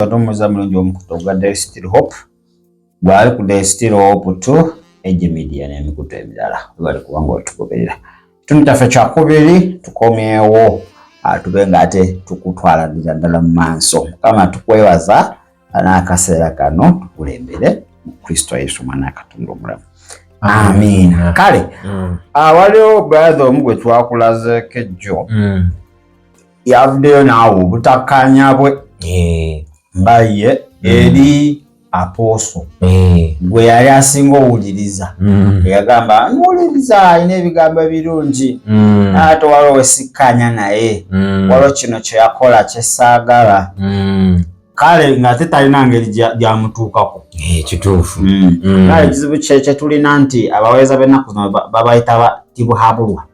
Omuza mulungi omukutu ogwa Destiny Hope gwali ku Destiny Hope tu Age Media n'emikutu emirala bali kubanga otugoberera kitundu kyaffe kyakubiri tukomyewo tube nga ate tukutwala ddala mu maaso Mukama tukwebaza n'akaseera kano tukulembere mu Kristo Yesu mwana wa Katonda omulamu. Amen. Kale waliwo brother omu gwe twakulaze kejjo yavuddeyo naawe obutakkaanya bwe nga ye eri apostle gwe yali asinga owuliriza yagamba nowuliriza alina ebigambo birungi ate waliwo wesikkaanya naye waliwo kino kye yakola kyesaagala kale nga tetalina ngeri gyamutuukako kituufu kale ekizibu kye tulina nti abaweereza b'ennaku zino babayita batibuhabulwa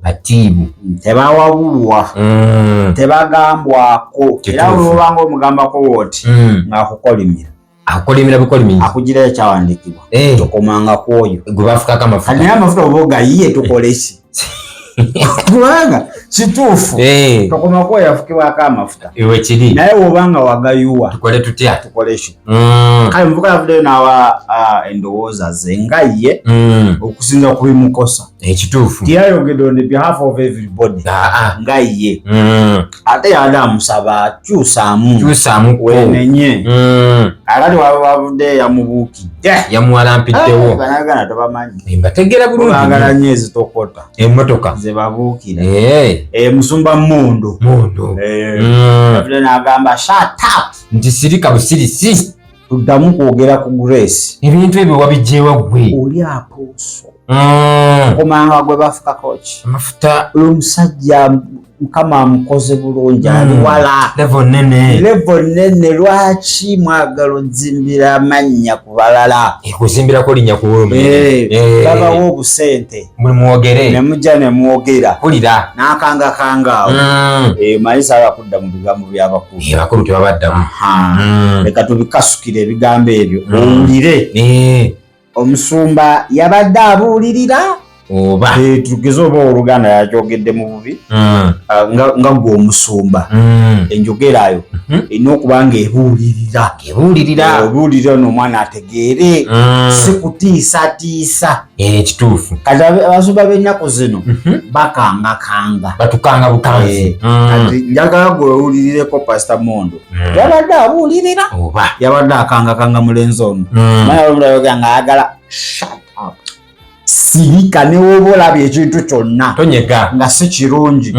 batiibu tebawabulwa tebagambwako era olwobanga omugambako wooti ng'akukolimira bukolimira akugirayo ekyawandiikibwa tokomanga ku oyo gwe bafukako amafuta naye amafuta oba ogayiye tukole ki kubanga kituufu tokoma ku oyo afukibwako amafuta ewe kiri naye wobanga wagayuwa tukole tutya tukole ki kale muvuka yavuddeyo n'awa endowooza ze nga ye okusinza ku bimukosa ekituufu tiyayogedde on the behalf of everybody nga ye ate yali amusaba kyusaamu wenenye akati wavudde yamubuukidde yamuwalampiddewo banagana tobamanyi mbategeera bulungi bagala nnyo ezitokota emmotoka ze babuukira musumba mmundu yavudde n'agamba shut up nti sirika busirisi tuddamu kwogera ku Grace ebintu ebyo wabijjeewa gwe oli apooso okomanga gwe bafukako ki amafuta omusajja Mukama amukoze bulungi ali wala level nene lwaki mwagala ozimbira amannya ku balala kuzimbirako linnya kuwulumire babawo obusente mwogere ne mujja ne mwogera ulira n'akangakanga awo mayisa abakudda mu bigambo by'abakulu abakulu tebabaddamu leka tubikasukire ebigambo ebyo owulire omusumba yabadde abuulirira oba tugeze oba oluganda yakyogedde mu bubi nga gwe omusumba enjogerayo erina okuba nga ebuulirira n'omwana ategeere si kutiisatiisa ekituufu kati abasumba b'ennaku zino bakangakanga batukanga bukanzi kati njagala gwe owulirireko Pastor Mondo yabadde abuulirira yabadde akangakanga mulenzi ono naye olumulayoga nga ayagala shut up sirika ne woba olabye ekintu kyonna tonyega nga si kirungi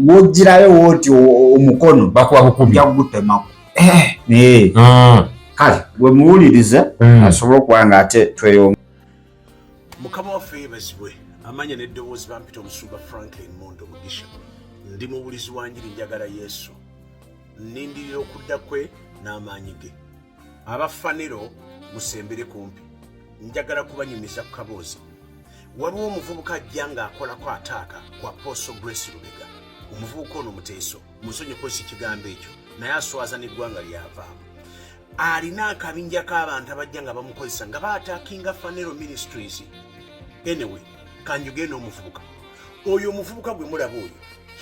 wogirayo wooti omukono bakuba bukubi yagutemako kale gwe muwulirize asobole okuba nga ate tweyonga. Mukama waffe yeebazibwe amanya n'eddoboozi bampita omusumba Franklin Mondo Mugisha ndi mubulizi wa njiri njagala Yesu nnindirira okudda kwe n'amaanyi ge abafanero musembere kumpi njagala kubanyumiza ku kaboozi. Waliwo omuvubuka ajja ng'akolako ataaka ku Apostle Grace Lubega. Omuvubuka ono muteeso musonyiwe si kigambo ekyo naye aswaza n'eggwanga lyavaamu. Alina akabinja k'abantu abajja nga bamukozesa nga baataakinga Fanero Ministries. Anyway, kanjuge n'omuvubuka oyo omuvubuka gwe mulaba oyo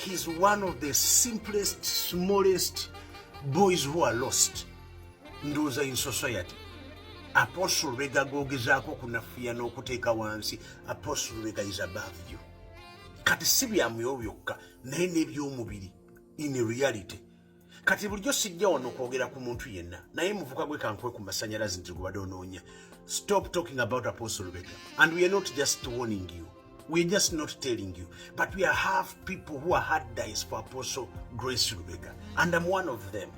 he's one of the simplest smallest boys who are lost ndowooza in society. Apostle Lubega gogezaako kunafuya n'okuteeka wansi. Apostle Lubega is above you. Kati si byamwoyo byokka naye n'ebyomubiri in reality. Kati bulijjo sijja wano okwogera ku muntu yenna naye muvuka gwe kankwe ku masannyalaze nti gubadde onoonya. Stop talking about Apostle Lubega. And we are not just warning you. We are just not telling you. But we have people who are hard dice for Apostle Grace Lubega. And I'm one of them.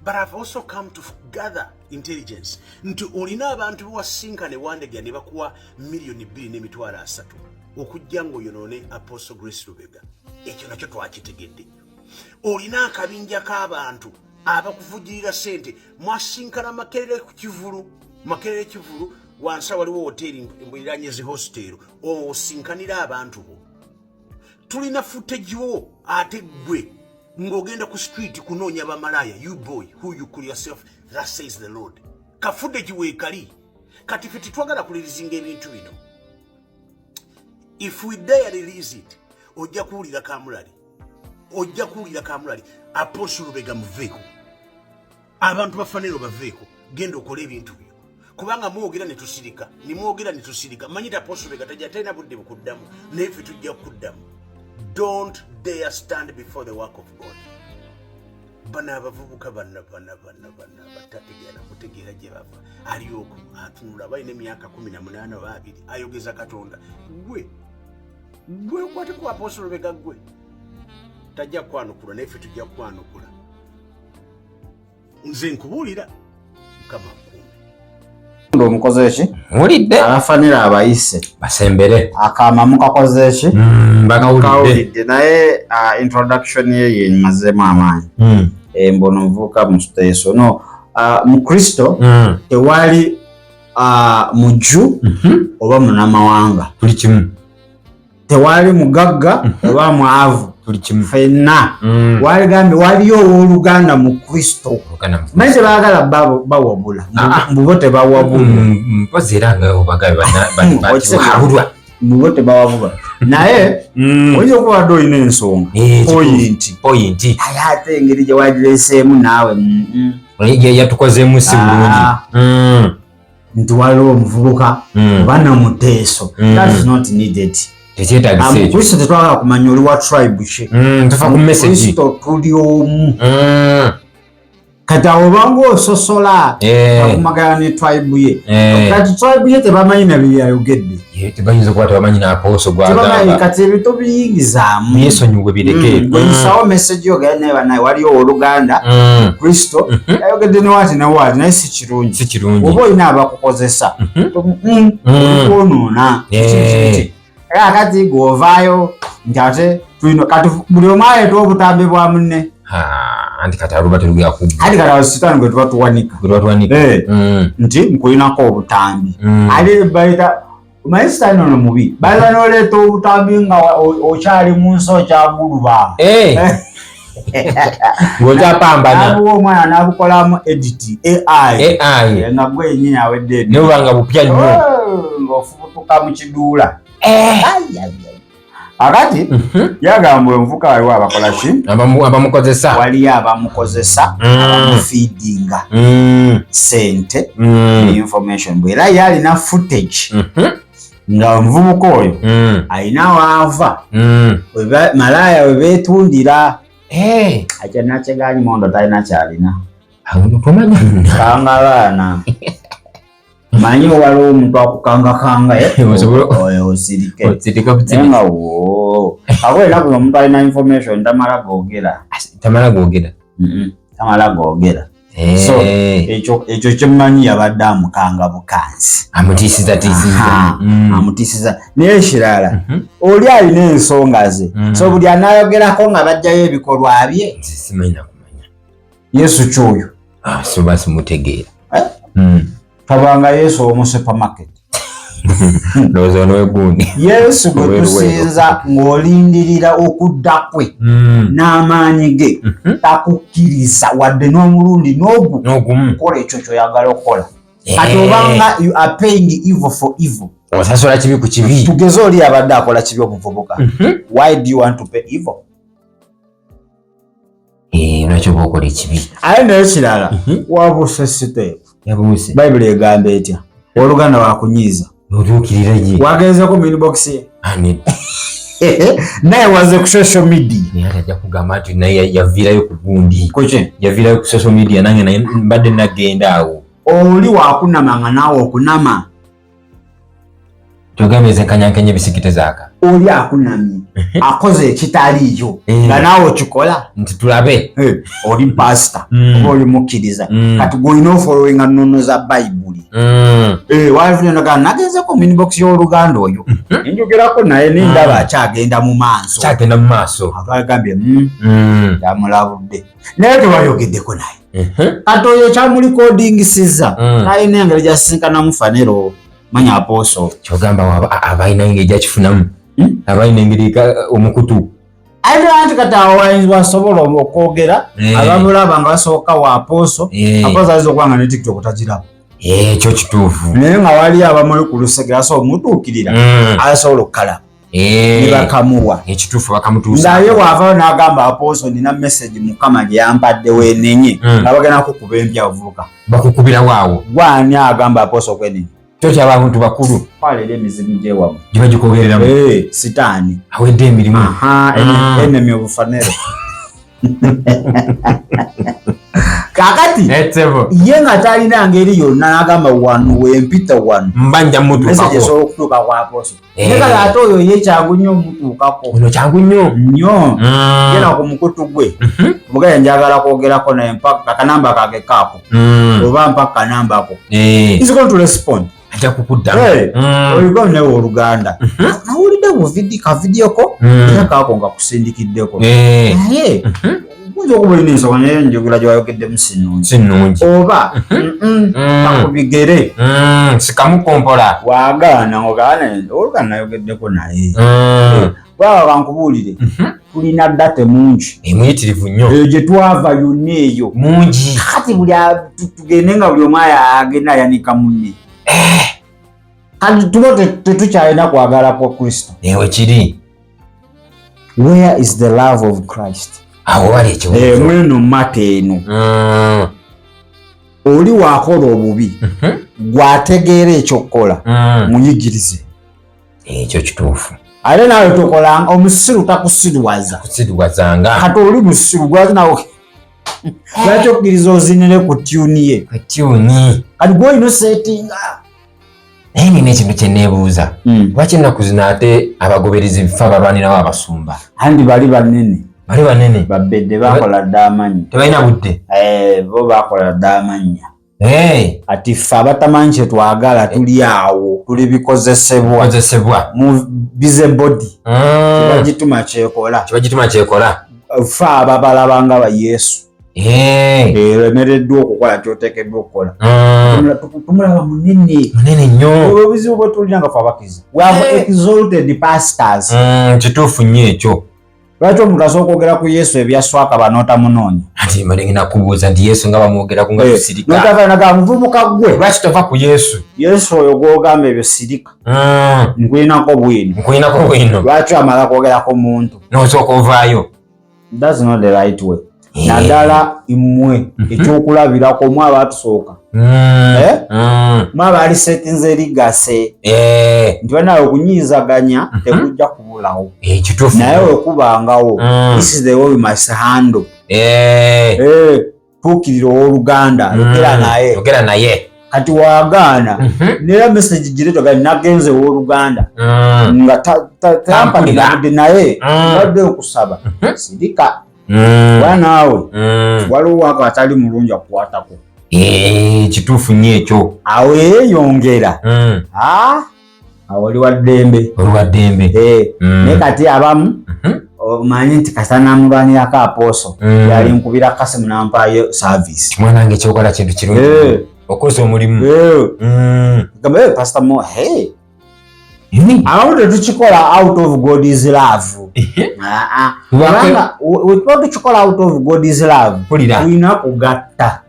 But I've also come to gather intelligence. Nti olina abantu wasinka ne wandegya ne bakuwa $2,330,000 okujja ng'oyonoone Apostle Grace Lubega. Ekyo nakyo twakitegedde. Olina akabinja k'abantu abakuvugirira ssente mwasinkana Makerere ku Kivulu. Makerere Kivulu wansi waliwo hoteri mbuliranye zi hostel osinkanira abantu bo. Tulina footage wo ate gwe ng'ogenda ku street kunoonya bamalaya. You boy who you call yourself, that says the Lord. Ka footage weekali kati ffe titwagala kulirizinga ebintu bino. If we dare release it ojja kuwulira Kamulali Apostle Lubega muveeko abantu bafaniro baveeko genda okola ebintu byo kubanga mwogera ne tusirika manyita Apostle Bega tajja talina budde bukuddamu naye ffe tujja kuddamu. Don't dare stand before the work of God. Bana abavubuka banna batategeera kutegeera gye bava aliyoko atunula balina emyaka 18 oba 2 ayogeza Katonda gwe kwate ku Apostle Bega gwe tajja kwanukula naye ffe tujja kwanukula. Nze nkubuulira Mukama akuume. Omukoze ki? Mulidde. Abafanira abayise. Basembere. Akama mukakoze ki? Bakawulidde. Naye introduction ye mazemu amaanyi. Mbono nvuka mu steso. No, mu Kristo tewali muju oba munamawanga. Tuli kimu. Tewali mugagga oba mwavu. Tuli kimu. Fenna. Wali gambe waliyo oluganda mu Kristo. Manje bagala bawabula. Mbubote bawabula. Mpozera obagabe bana mbubote bawabula. Naye oyo kuba do ine ensonga. Point. Ayate ngeri je wajireseemu nawe. Yatukozemu si bulungi. Ntwalo omuvubuka bana muteso. That is not needed. Tekyetagise. Kristo tetwala kumanya oli wa tribe she. Tufa ku message. Kristo tuli omu. Kati obango ososola akumagana ne tribe ye. Kati tribe ye tebamanyi na bye ayogedde. Tebanyiza kuba tebamanyi na Apostle gwagamba. Tebamanyi kati ebito biyingizaamu. Yesonyiwe bireke. Bwenyisawo message yo gane bana waliyo oluganda. Kristo ayogedde ne wati na wati naye si kirungi. Oba olina abakukozesa. Onoona. Kati govaayo njate tuino kati buli omaye to obutambe bwa munne. Anti kati aluba teruga kubba. Ati kati sitani gwe twatuwanika. Nti nkulinako obutambi. Ali baita maisitani ono mubi. Baza noleeta obutambi nga okyali mu nsi kyaguluba. Ngoja pambana. Abo omwana nabukolamu edit AI. Nga gwe yennyini awedde. Nebanga bupya nnyo. Ng'ofubutuka mu kiduula. Akati yagamba envuka waliwo abakola ki abamukozesa waliyo abamukozesa abamufeedinga sente information bwera yalina footage nga omuvubuka oyo alina waava malaya we beetundira aja nakyeganyi mondo talina kyalina kanga baana manyi waliwo omuntu akukangakanga osirike nga wo akwera kuno omuntu alina information tamala googera so ekyo kyemmanyi yabadde amukanga bukansi amutiisiza naye ekirala oli alina ensonga ze so buli anayogerako nga bajjayo ebikolwa bye Yesu kyoyo soba simutegeera tabanga Yesu omu supermarket. Lozo nowe gundi. Yesu gwe tusinza ng'olindirira okudda kwe n'amaanyi ge takukkiriza wadde n'omulundi n'ogumu kola ekyo ky'oyagala okukola. Kati obanga you are paying evil for evil. Osasola kibi ku kibi. Tugeze oli abadde akola kibi omuvubuka. Why do you want to pay evil? Unakyo bokola kibi. Aye n'ekirala wabuse site. Yabuse. Bible egamba etya? Oluganda wakunyiiza. Otuukirira ye. Wagenze ku mailbox ye. Ani. Naye waze ku social media. Naye atajja kugamba nti naye yaviirayo ku gundi. Kuki? Yaviirayo ku social media nange mbadde nagenda awo. Oli wakunama nga naawe okunama. Tugambe zenkanyankanya ebisikite zaaka. Oli akunamye. Akoze ekitaliiyo. Nga naawe okikola. Nti tulabe. Oli pastor. Oba oli mukkiriza. Kati gw'olina ofollowinga nnono za Bayibuli. Waliwo naga nagenze ku inbox y'oluganda oyo. Njogerako naye nindaba akyagenda mu maaso. Akyagenda mu maaso. Agambye yamulabudde. Naye tewayogeddeko naye. Kati oyo kyamulikodingisiza. Nalina engeri gy'asisinkanamu fanero. Manya Apostle. Kyogamba abalina engeri gyakifunamu. Abalina engeri omukutu. Anti kati awo wasobola okwogera abamulaba nga basooka wa Apostle. Apostle ayinza okubanga ne TikTok tagiraba. Ekyo kituufu. Naye nga wali abamuli ku lusegera so omutuukirira asobola okukalaba. bakamuwa ekituufu bakamutuusa naye wavaayo n'agamba Apostle nina message Mukama gye yampadde weenenye nga bagenda kukuba empya avubuka bakukubira waawo gwani agamba Apostle kwenenye kyokya abantu bakulu twalera emizimu gyewamu gye bagikogereramu sitaani awedde emirimu enemy obufanero kakati ye nga talina ngeri yonna n'agamba wano wempita wano mbanja mutuukako esobola okutuuka kwa Apostle nekala ate oyo ye kyangu nnyo omutuukako ono kyangu nnyo yena ku mukutu gwe mugaya njagala kwogerako naye mpaka kanamba kage kaako oba mpaka kanambako is going to respond ajja kukuddamu oyigo newe Oluganda nawulidde kavidioko era kaako nga kusindikiddeko naye Kunze okubulina ensonga naye njogera gye wayogeddemu sinnungi oba kakubigere sikamukompola wagaana ogaana Oluganda nayogeddeko naye baba bankubuulire tulina date mungi emuyitirivu nnyo eyo gye twava yonna eyo mungi kati buli tugende nga buli omu agenda ayanika munne kati tuba tetukyalina kwagala kwa Kristo ewe kiri where is the love of Christ awo wali ekibuuzo mweno mata eno oli wakola obubi gwategeera ekyokukola muyigirize ekyo kituufu ate nawe tokolanga omusiru takusiriwazanga kati oli musiru gwaki nawe lwaki okkiriza ozinire ku tyuni ye kati gwolina osetinga naye nina ekintu kyeneebuuza lwaki ennaku zino ate abagoberezi bifa balwanirawo abasumba andi bali banene babedde bakola dda amanya tebalina budde bo bakola dda amanya ati ffe abatamanyi kye twagala tuli awo tuli bikozesebwa mu bize body kibagituma kyekola ffe ababalabanga ba Yesu eremereddwa okukola kyoteekeddwa okukola tumulaba munene nnyo obuzibu bwe tulina nga ffe abakiza we have exalted pastors kituufu nnyo ekyo lwaki omuntu asobola okwogera ku Yesu ebyaswaka banootamunoonya ati mbalengi nakubuuza nti Yesu nga bamwogerako nga tusirika notavanaga muvubuka gwe lwaki tova ku Yesu oyo gwogamba ebyo sirika nkulinako bwino lwaki amala kwogerako muntu nosooka ovaayo that's not the right way naddala mmwe ekyokulabirako mwe abatusooka mwe abaali setinze erigase nti banawe okunyizaganya tekujja kubulawo naye wekubangawo this is the way we must handle tuukirira ow'Oluganda yogera naye kati wagaana nera message gireto nagenze ow'Oluganda nga tampaliradde naye badde okusaba sirika wanaawe waliwo wako atali mulungi akukwatako kituufu nnyo ekyo awo yeeyongera awo oli wa ddembe naye kati abamu omanyi nti kasanamulwanirako Apostle yali nkubira Kasimu nampaayo service mwanange ekyokola kintu kirungi okoze omulimu gamba Pastor Mo abamu tetukikola out of God's love wetuba tukikola out of God's love tulina kugatta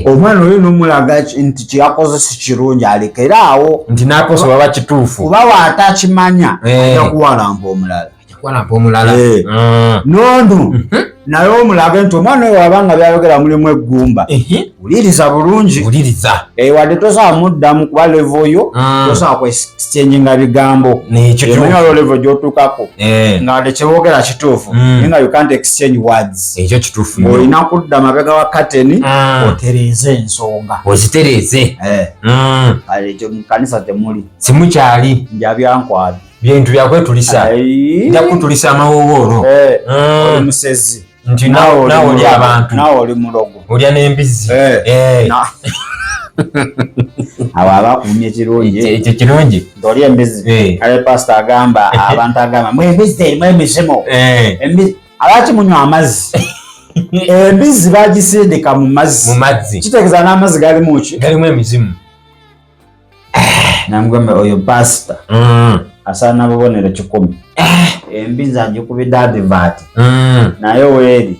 omwana oyo n'omulaga nti kyeyakoze si kirungi alekera awo nti n'Apostle baba kituufu kuba waatakimanya ajja kuwalampa omulala nondo naye omulage nti omwana oyo wabanga byayogera mulimu eggumba wuliriza bulungi wadde tosobola muddamu kuba level yo tosobola kwexchanginga bigambo emanya olwo level gy'otuukako nga wadde kyeboogera kituufu naye nga you can't exchange words ekyo kituufu olina kudda mabega wa kateni otereeze ensonga ozitereeze ekyo mu kanisa temuli simukyali njabyankwabi bintu byakwetulisa nja kutulisa amawowoolo oli musezi nti nawe oli abantu nawe oli mulogo olya n'embizi abo abakumye kirungi ekyo kirungi oli embizi kale pastor agamba abantu agamba mwembizi terimu emizimu alwaki munywa amazzi embizi bagisindika mu mazzi kitegeeza n'amazzi galimu emizimu namugamba oyo pastor asaana bubonero 10 embizi agikubidde advert naye weeri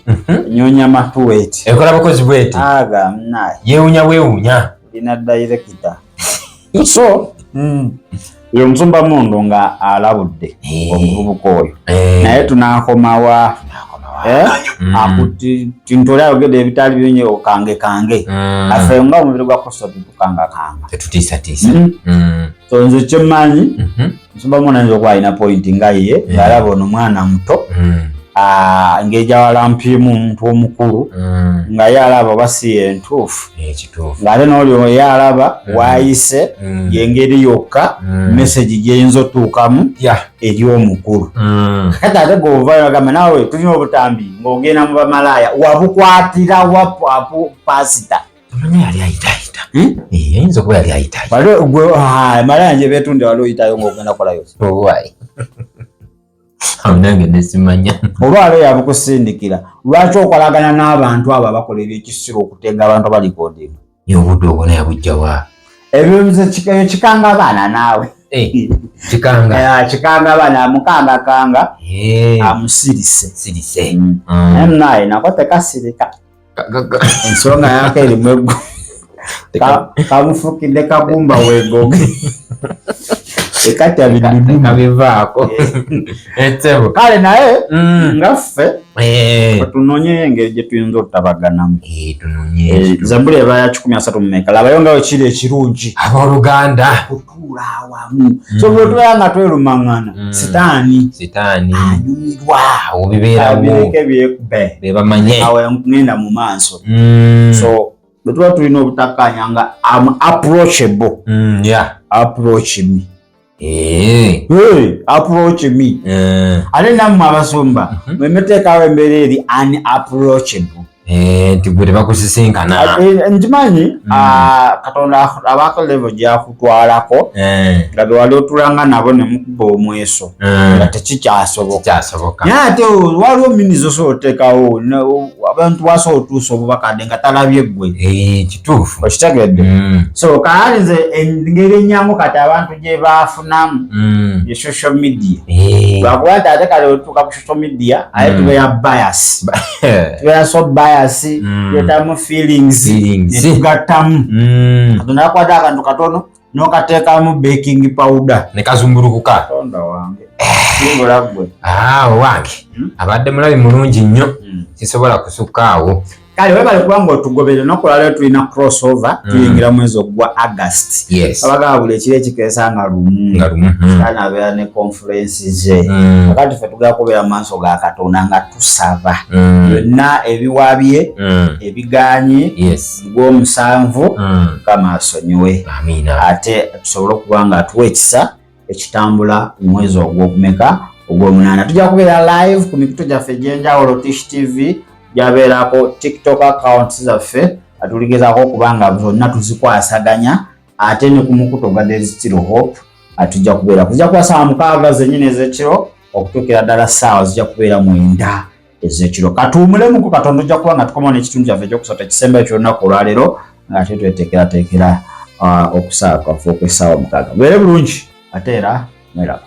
nyonya matu weti ekola bakozi bweti mnaye yeewunya bwewunya lina director so yo Musumba Mondo nga alabudde omuvubuka oyo naye tunakomawa akuti tintole ayogedde ebitali byonyo kange afe nga omubiri gwa Kristo tukanga tetutiisa so nze kyemmanyi Musumba Mondo nzo kwa ina point nga ye alaba ono mwana muto ngeja walampimu omuntu omukulu nga yalaba basi entuufu ng'ate n'olyo yalaba waayise yengeri yokka message gyeyinza otuukamu eri omukulu kati ate g'ovayo agamba naawe tulina obutambi ng'ogenda mu bamalaaya wabukwatira wapapu pasita yali ayitaayita yayinza okuba yali ayitaayita malaaya nje beetunde wali oyitayo ng'ogenda kolayo nange nesimanya olwalo yabukusindikira lwaki okolagana n'abantu abo abakola ebyekisiro okutenga abantu abalikodinga yobudde obona yabujjawa ebyo kikanga abaana naawe kikanga abaana amukangakanga amusirise naye nako tekasirika ensonga yako erimu eggu kamufukidde kagumba wegoge ekatya bidudukabivaako etebo kale naye ngaffe tunonye engeri gye tuyinza otutabaganamu Zaburi eba 13 labayo nga wekiri ekirungi abooluganda kutuula awamu so bwe tubeera nga twerumaŋŋana sitaani anyumirwa obibeeramu byekube bebamanye awe ngenda mu maaso so bwe tuba tulina obutakkaanya nga approachable approach me approach me ate nammwe abasumba mwemeteekawo embeera eri unapproachable nti gwe tebakusisinkana nkimanyi Katonda abaka level gyakutwalako nga bewali otulanga nabo ne mukuba omweso nga tekikyasoboka naye ate waliwo minizo osobola oteekawo abantu wasobola otuusa obubakadde nga talabye ggwe kituufu okitegedde so kale nze engeri ennyangu kati abantu gye baafunamu ye social media lwakuba nti ate kale otuuka ku social media aye tubeera bias tubeera so bias yetamu feelings netugattamu Katonda yakwata akantu katono n'okateekamu baking powder ne kazumbulukuka Katonda wange singola ggwe wange abadde mulabi mulungi nnyo sisobola kusukaawo kale webale kubanga otugobere nokola leo tulina crossover tuyingira mwezi ogwa August abagaba buli ekiro ekikeesa nga lumu kana abeera ne conference ze akati ffe tugenda kubeera mu maaso ga Katonda nga tusaba byonna ebiwabye ebiganye ng'omusanvu Mukama asonyiwe ate tusobole okuba nga atuwa ekisa ekitambula mu mwezi ogw'okumeka ogw'omunaana tujja kubeera live ku mikutu gyaffe egy'enjawulo Tish TV jabeerako TikTok accounts zaffe atuligezaako okubanga zonna tuzikwasaganya ate ne ku mukutu gwa There is Still Hope atujja kubeera kujja kuba ssaawa 6 zennyini ez'ekiro okutuukira ddala ssaawa zijja kubeera 9 ez'ekiro katuwumulemuku Katonda ojja kuba nga tukomawo n'ekitundu kyaffe ekyokusota ekisembe ky'olunaku olwaleero ng'ate tweteekerateekera okusaawa kwaffe okw'essaawa 6 beere bulungi ate era mweraba